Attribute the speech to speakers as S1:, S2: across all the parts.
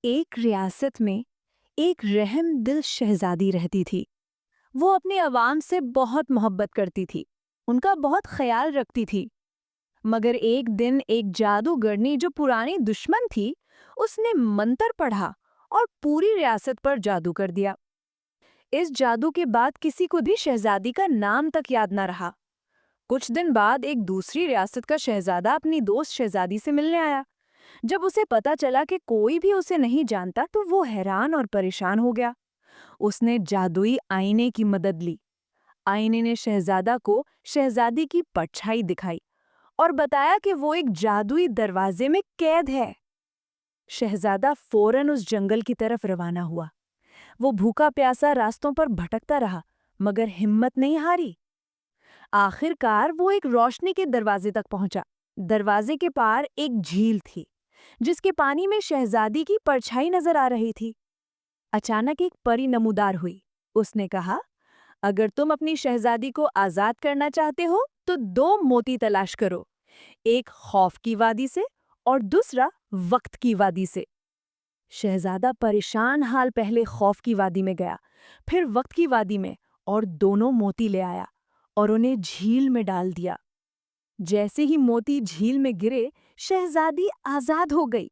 S1: ایک ریاست میں ایک رحم دل شہزادی رہتی تھی۔ وہ اپنے عوام سے بہت محبت کرتی تھی، ان کا بہت خیال رکھتی تھی۔ مگر ایک دن ایک جادوگرنی جو پرانی دشمن تھی، اس نے منتر پڑھا اور پوری ریاست پر جادو کر دیا۔ اس جادو کے بعد کسی کو بھی شہزادی کا نام تک یاد نہ رہا۔ کچھ دن بعد ایک دوسری ریاست کا شہزادہ اپنی دوست شہزادی سے ملنے آیا۔ جب اسے پتا چلا کہ کوئی بھی اسے نہیں جانتا تو وہ حیران اور پریشان ہو گیا۔ اس نے جادوئی آئینے کی مدد لی۔ آئینے نے شہزادہ کو شہزادی کی پرچھائی دکھائی اور بتایا کہ وہ ایک جادوئی دروازے میں قید ہے۔ شہزادہ فوراً اس جنگل کی طرف روانہ ہوا۔ وہ بھوکا پیاسا راستوں پر بھٹکتا رہا مگر ہمت نہیں ہاری۔ آخر کار وہ ایک روشنی کے دروازے تک پہنچا۔ دروازے کے پار ایک جھیل تھی جس کے پانی میں شہزادی کی پرچھائی نظر آ رہی تھی۔ اچانک ایک پری نمودار ہوئی۔ اس نے کہا، اگر تم اپنی شہزادی کو آزاد کرنا چاہتے ہو تو دو موتی تلاش کرو، ایک خوف کی وادی سے اور دوسرا وقت کی وادی سے۔ شہزادہ پریشان حال پہلے خوف کی وادی میں گیا، پھر وقت کی وادی میں، اور دونوں موتی لے آیا اور انہیں جھیل میں ڈال دیا۔ جیسے ہی موتی جھیل میں گرے، شہزادی آزاد ہو گئی،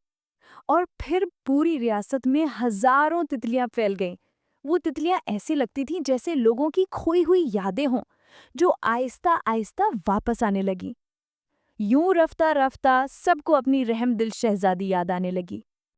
S1: اور پھر پوری ریاست میں ہزاروں تتلیاں پھیل گئیں۔ وہ تتلیاں ایسی لگتی تھیں جیسے لوگوں کی کھوئی ہوئی یادیں ہوں، جو آہستہ آہستہ واپس آنے لگیں۔ یوں رفتہ رفتہ سب کو اپنی رحم دل شہزادی یاد آنے لگی۔